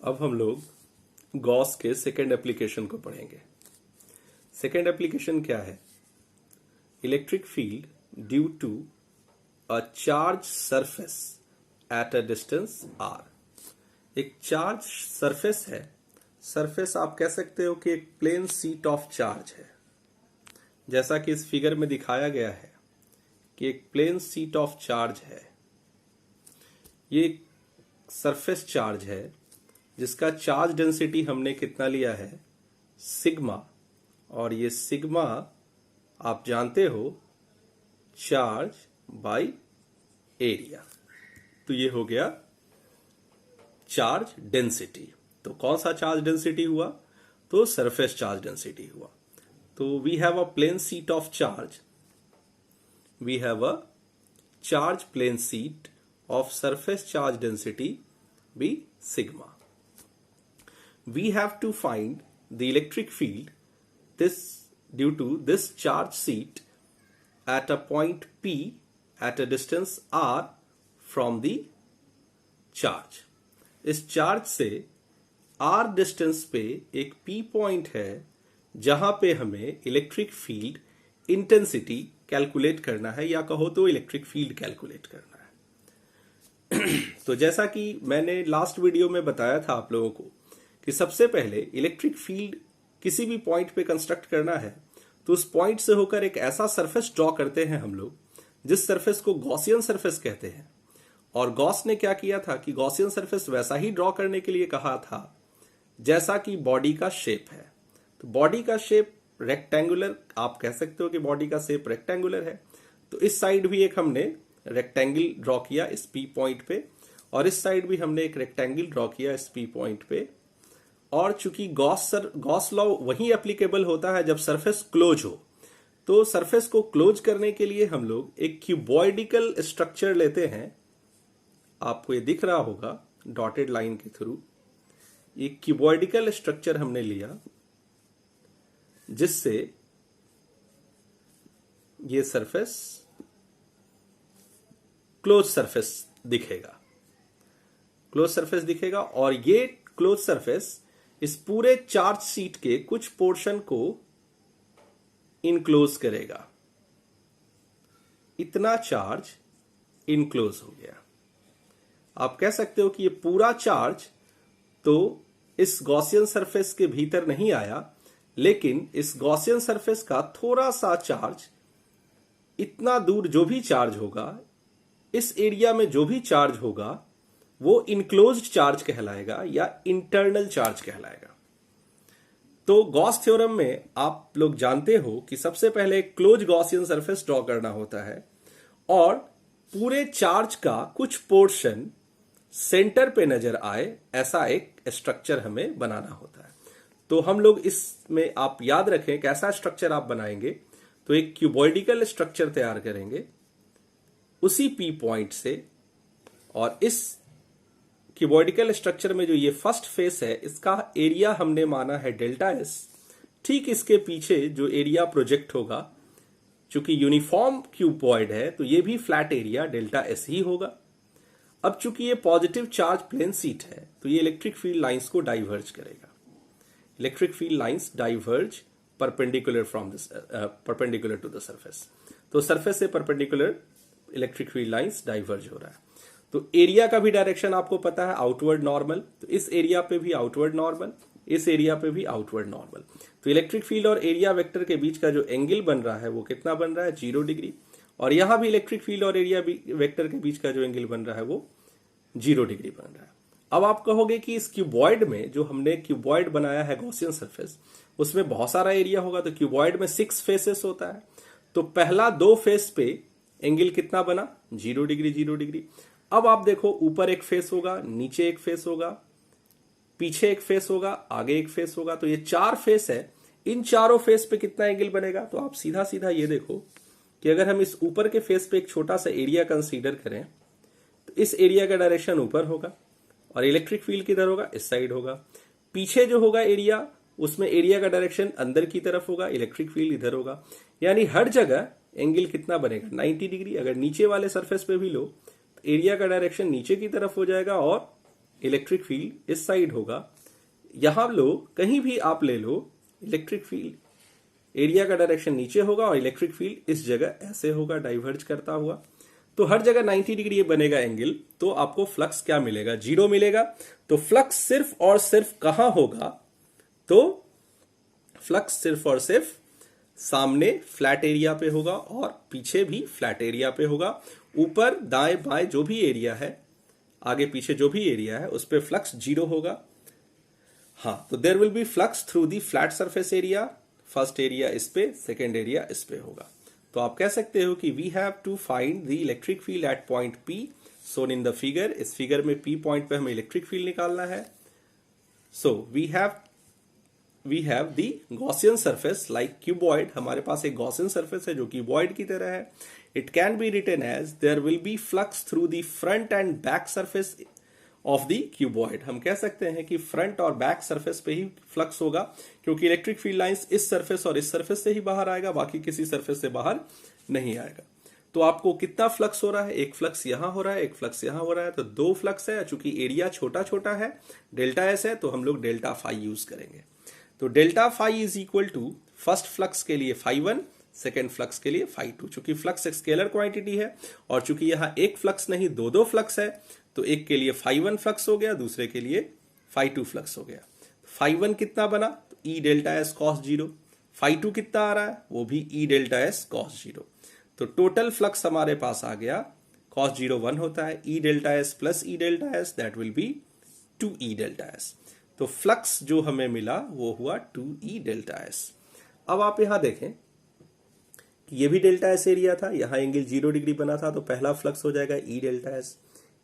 अब हम लोग गॉस के सेकेंड एप्लीकेशन को पढ़ेंगे। सेकेंड एप्लीकेशन क्या है? Electric field due to a charge surface at a distance r. एक चार्ज सरफेस है। सरफेस आप कह सकते हो कि एक प्लेन सीट ऑफ चार्ज है, जैसा कि इस फिगर में दिखाया गया है कि एक प्लेन सीट ऑफ चार्ज है। ये एक सरफेस चार्ज है जिसका चार्ज डेंसिटी हमने कितना लिया है? सिग्मा। और ये सिग्मा आप जानते हो चार्ज बाय एरिया। तो ये हो गया चार्ज डेंसिटी। तो कौन सा चार्ज डेंसिटी हुआ? तो सरफेस चार्ज डेंसिटी हुआ। तो we have a plane sheet of charge, we have a charge plane sheet of surface charge density be sigma. We have to find the electric field due to this charge seat at a point P at a distance r from the charge. इस charge से r distance पे एक P point है जहां पे हमें electric field intensity calculate करना है, या कहो तो इलेक्ट्रिक फील्ड कैलकुलेट करना है। तो जैसा कि मैंने लास्ट वीडियो में बताया था आप लोगों को कि सबसे पहले इलेक्ट्रिक फील्ड किसी भी पॉइंट पे कंस्ट्रक्ट करना है तो उस पॉइंट से होकर एक ऐसा सरफेस ड्रॉ करते हैं हम लोग जिस सरफेस को गॉसियन सरफेस कहते हैं। और गॉस ने क्या किया था कि गॉसियन सरफेस वैसा ही ड्रॉ करने के लिए कहा था जैसा कि बॉडी का शेप है। तो बॉडी का शेप रेक्टेंगुलर, आप कह सकते हो कि बॉडी का शेप रेक्टेंगुलर है। तो इस साइड भी एक हमने रेक्टेंगल ड्रॉ किया इस पी पॉइंट पे, और इस साइड भी हमने एक रेक्टेंगल ड्रॉ किया इस पी पॉइंट पे। और चूंकि गॉस लॉ वही एप्लीकेबल होता है जब सरफेस क्लोज हो, तो सरफेस को क्लोज करने के लिए हम लोग एक क्यूबॉइडिकल स्ट्रक्चर लेते हैं। आपको ये दिख रहा होगा डॉटेड लाइन के थ्रू। एक क्यूबॉइडिकल स्ट्रक्चर हमने लिया जिससे ये सरफेस क्लोज सरफेस दिखेगा, क्लोज सरफेस दिखेगा। और ये क्लोज सरफेस इस पूरे चार्ज सीट के कुछ पोर्शन को इनक्लोज करेगा। इतना चार्ज इनक्लोज हो गया। आप कह सकते हो कि ये पूरा चार्ज तो इस गॉसियन सरफेस के भीतर नहीं आया, लेकिन इस गॉसियन सरफेस का थोड़ा सा चार्ज, इतना दूर जो भी चार्ज होगा, इस एरिया में जो भी चार्ज होगा वो इनक्लोज्ड चार्ज कहलाएगा या इंटरनल चार्ज कहलाएगा। तो गॉस थ्योरम में आप लोग जानते हो कि सबसे पहले एक क्लोज गॉसियन सरफेस ड्रॉ करना होता है और पूरे चार्ज का कुछ पोर्शन सेंटर पे नजर आए, ऐसा एक स्ट्रक्चर हमें बनाना होता है। तो हम लोग इसमें आप याद रखें कैसा स्ट्रक्चर आप बनाएंगे, तो एक क्यूबॉइडिकल स्ट्रक्चर तैयार करेंगे उसी पी पॉइंट से। और इस क्यूबॉइडिकल स्ट्रक्चर में जो ये फर्स्ट फेस है, इसका एरिया हमने माना है डेल्टा एस। ठीक इसके पीछे जो एरिया प्रोजेक्ट होगा, चूंकि यूनिफॉर्म क्यूबॉइड है तो ये भी फ्लैट एरिया डेल्टा एस ही होगा। अब चूंकि ये पॉजिटिव चार्ज प्लेन सीट है तो ये इलेक्ट्रिक फील्ड लाइंस को डाइवर्ज करेगा। Electric field lines diverge perpendicular to the surface. तो सरफेस से perpendicular electric field lines diverge हो रहा है। तो एरिया का भी डायरेक्शन आपको पता है, आउटवर्ड नॉर्मल। तो इस एरिया पे भी आउटवर्ड नॉर्मल, इस एरिया पे भी आउटवर्ड नॉर्मल। तो इलेक्ट्रिक फील्ड और एरिया वेक्टर के बीच का जो एंगल बन रहा है वो कितना बन रहा है? 0 डिग्री। और यहां भी इलेक्ट्रिक फील्ड और एरिया वेक्टर के बीच का जो एंगल बन रहा है वो 0 डिग्री बन रहा है। अब आप कहोगे कि इस क्यूबॉइड में जो हमने क्यूबॉइड बनाया है गॉसियन सरफेस, उसमें बहुत सारा एरिया होगा। तो क्यूबॉइड में 6 फेसेस होता है। तो पहला 2 फेस पे एंगल कितना बना? 0 डिग्री 0 डिग्री। अब आप देखो ऊपर एक फेस होगा, नीचे एक फेस होगा, पीछे एक फेस होगा, आगे एक फेस होगा। तो ये 4 फेस है। इन चारों फेस पे कितना एंगल बनेगा? तो आप सीधा सीधा ये देखो कि अगर हम इस ऊपर के फेस पे एक छोटा सा एरिया कंसीडर करें तो इस एरिया का डायरेक्शन ऊपर होगा और इलेक्ट्रिक फील्ड किधर होगा? इस साइड होगा। पीछे जो होगा एरिया, उसमें एरिया का डायरेक्शन अंदर की तरफ होगा, इलेक्ट्रिक फील्ड इधर होगा। यानी हर जगह एंगल कितना बनेगा? 90 डिग्री। अगर नीचे वाले सरफेस पे भी लो तो एरिया का डायरेक्शन नीचे की तरफ हो जाएगा और इलेक्ट्रिक फील्ड इस साइड होगा। यहां लो, कहीं भी आप ले लो, इलेक्ट्रिक फील्ड एरिया का डायरेक्शन नीचे होगा और इलेक्ट्रिक फील्ड इस जगह ऐसे होगा डाइवर्ज करता हुआ। तो हर जगह 90 डिग्री बनेगा एंगल, तो आपको फ्लक्स क्या मिलेगा? 0 मिलेगा। तो फ्लक्स सिर्फ और सिर्फ कहां होगा? तो फ्लक्स सिर्फ और सिर्फ सामने फ्लैट एरिया पे होगा और पीछे भी फ्लैट एरिया पे होगा। ऊपर दाएं बाएं जो भी एरिया है, आगे पीछे जो भी एरिया है, उस पे फ्लक्स 0 होगा। हाँ, तो there will be flux through the flat surface area. First area इस पे, सेकेंड एरिया इस पे होगा। तो आप कह सकते हो कि we have to find the electric field at point P shown in the figure. इस फिगर में P पॉइंट पे हमें इलेक्ट्रिक फील्ड निकालना है। So we have the Gaussian surface like cuboid. हमारे पास एक गॉसियन सरफेस है जो क्यूबॉइड की तरह है। It can be written as there will be flux through the front and back surface of the cuboid. हम कह सकते हैं कि फ्रंट और बैक सरफेस पे ही फ्लक्स होगा, क्योंकि इलेक्ट्रिक फील्ड लाइंस इस सरफेस और इस सरफेस से ही बाहर आएगा, बाकी किसी सरफेस से बाहर नहीं आएगा। तो आपको कितना फ्लक्स हो रहा है? एक फ्लक्स यहां हो रहा है, एक फ्लक्स यहां हो रहा है, तो 2 फ्लक्स है। चूंकि एरिया छोटा छोटा है, डेल्टा एस है, तो हम लोग डेल्टा फाई यूज करेंगे। तो delta phi is equal to first flux के लिए φ1, सेकेंड फ्लक्स के लिए φ2। चूंकि फ्लक्स एक स्केलर क्वांटिटी है और चूंकि यहां एक फ्लक्स नहीं 2 फ्लक्स है, तो एक के लिए φ1 फ्लक्स हो गया, दूसरे के लिए φ2 फ्लक्स हो गया। φ1 कितना बना? तो ई डेल्टा एस कॉस 0। φ2 कितना आ रहा है? वो भी ई डेल्टा एस कॉस 0। तो टोटल फ्लक्स हमारे पास आ गया, कॉस 0 1 होता है, ई delta S plus E delta S, that will be 2e delta S. तो फ्लक्स जो हमें मिला वो हुआ 2e डेल्टा एस। अब आप यहां देखें कि ये भी डेल्टा एस एरिया था, यहां एंगल 0 डिग्री बना था, तो पहला फ्लक्स हो जाएगा ई डेल्टा एस।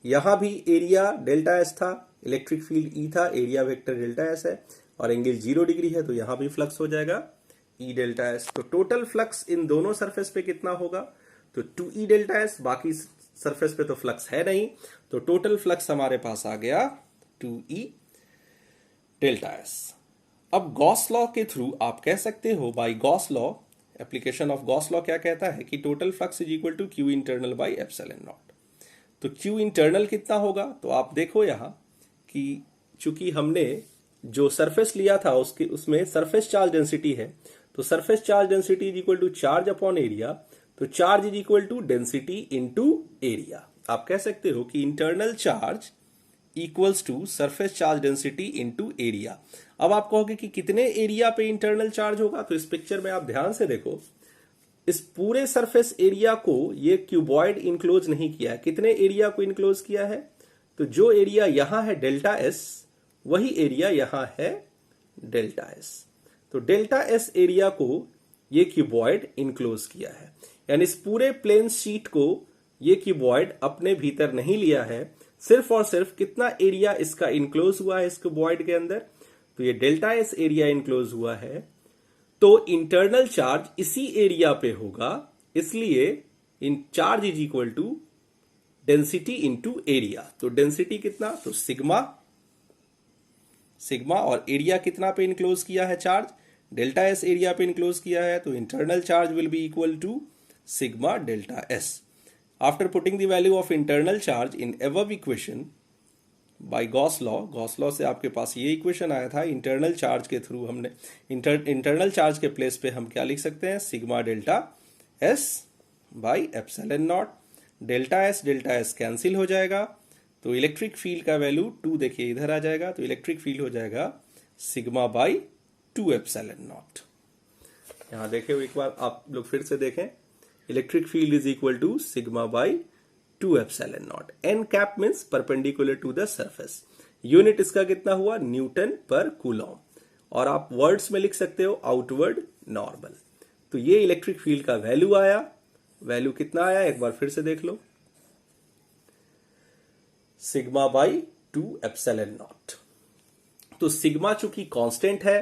यहां भी एरिया डेल्टा एस था, इलेक्ट्रिक फील्ड ई था, एरिया वेक्टर डेल्टा एस है और एंगल 0 डिग्री है, तो यहां भी फ्लक्स हो जाएगा ई डेल्टा एस। तो टोटल फ्लक्स इन दोनों सरफेस पे कितना होगा? तो 2e डेल्टा एस। बाकी सरफेस पे तो फ्लक्स है नहीं, तो टोटल फ्लक्स हमारे पास आ गया 2e डेल्टा एस। अब गॉस लॉ के थ्रू आप कह सकते हो, by Gauss law, application of Gauss law क्या कहता है कि total flux is equal to q internal by epsilon naught. तो क्यू इंटरनल कितना होगा? तो आप देखो यहां कि चूंकि हमने जो सरफेस लिया था उसमें सरफेस चार्ज डेंसिटी है, तो surface charge density is equal to charge upon area. तो charge is equal to density into area. आप कह सकते हो कि internal charge equals to surface charge density into area. अब आप कहोगे कि कितने एरिया पे इंटरनल चार्ज होगा? तो इस पिक्चर में आप ध्यान से देखो, इस पूरे सरफेस एरिया को ये क्यूबॉइड इनक्लोज नहीं किया है। कितने एरिया को इनक्लोज किया है? तो जो एरिया यहां है डेल्टा एस, वही एरिया यहां है डेल्टा एस। तो डेल्टा एस एरिया को ये क्यूबॉइड इनक्लोज किया है, यानी इस पूरे प्लेन शीट को ये क्यूबॉइड अपने भीतर नहीं लिया है। सिर्फ और सिर्फ कितना एरिया इसका इनक्लोज हुआ है इस क्यूबॉइड के अंदर? तो ये डेल्टा एस एरिया इनक्लोज हुआ है, तो इंटरनल चार्ज इसी एरिया पे होगा, इसलिए in charge is equal to density into area. तो डेंसिटी कितना? तो सिग्मा और एरिया कितना पे इनक्लोज किया है चार्ज? डेल्टा एस एरिया पे इनक्लोज किया है, तो internal charge will be equal to sigma delta S. After putting the value of internal charge in above equation by Gauss law से आपके पास ये इक्वेशन आया था। इंटरनल चार्ज के थ्रू हमने इंटरनल चार्ज के प्लेस पे हम क्या लिख सकते हैं? Sigma delta S by epsilon naught. Delta S cancel हो जाएगा, तो इलेक्ट्रिक फील्ड का वैल्यू 2 देखिए इधर आ जाएगा, तो इलेक्ट्रिक फील्ड हो जाएगा सिग्मा बाई 2 एप्सिलॉन नॉट। यहां देखे एक बार आप लोग फिर से देखें, electric field is equal to sigma by 2 epsilon naught. N cap means perpendicular to the surface. Unit इसका कितना हुआ? न्यूटन पर कूलॉम। और आप वर्ड्स में लिख सकते हो आउटवर्ड नॉर्मल। तो ये इलेक्ट्रिक फील्ड का वैल्यू आया। वैल्यू कितना आया एक बार फिर से देख लो, सिग्मा बाई 2 एप्सिलॉन नॉट। तो सिग्मा चूंकि कांस्टेंट है,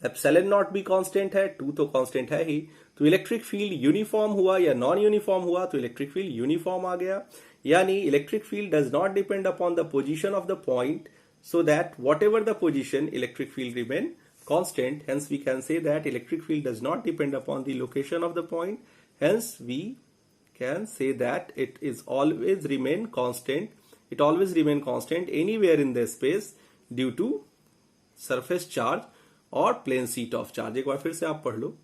एप्सिलॉन नॉट भी कांस्टेंट है, 2 तो कांस्टेंट है ही, तो इलेक्ट्रिक फील्ड यूनिफॉर्म हुआ या नॉन यूनिफॉर्म हुआ? तो इलेक्ट्रिक फील्ड यूनिफॉर्म आ गया, यानी electric field does not depend upon the position of the point, so that whatever the position electric field remain constant. Hence we can say that electric field does not depend upon the location of the point. Hence we can say that it is always remain constant it always remain constant anywhere in the space due to surface charge और plane sheet of charge. एक बार फिर से आप पढ़ लो,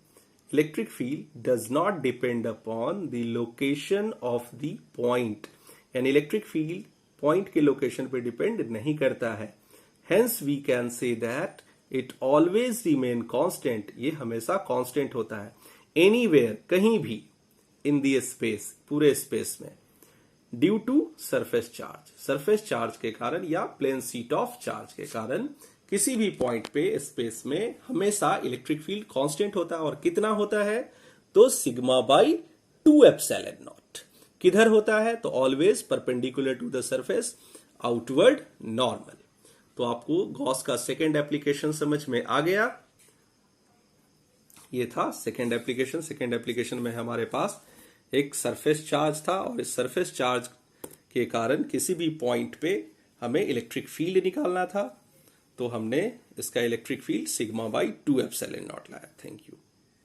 electric field does not depend upon the location of the point, यानी electric field point के लोकेशन पे डिपेंड नहीं करता है। Hence we can say that it always remain constant, ये हमेशा कांस्टेंट होता है, एनीवेयर कहीं भी, इन दी स्पेस पूरे स्पेस में, due to surface charge, surface charge के कारण या प्लेन सीट ऑफ चार्ज के कारण किसी भी पॉइंट पे स्पेस में हमेशा इलेक्ट्रिक फील्ड कांस्टेंट होता है। और कितना होता है? तो सिग्मा बाई 2 एप्सिलॉन नॉट। किधर होता है? तो always perpendicular to the surface, outward normal. तो आपको गॉस का सेकेंड एप्लीकेशन समझ में आ गया। ये था सेकेंड एप्लीकेशन। सेकेंड एप्लीकेशन में हमारे पास एक सरफेस चार्ज था और इस सरफेस चार्ज के कारण किसी भी पॉइंट पे हमें इलेक्ट्रिक फील्ड निकालना था, तो हमने इसका electric field sigma by 2 epsilon naught लाया। Thank you.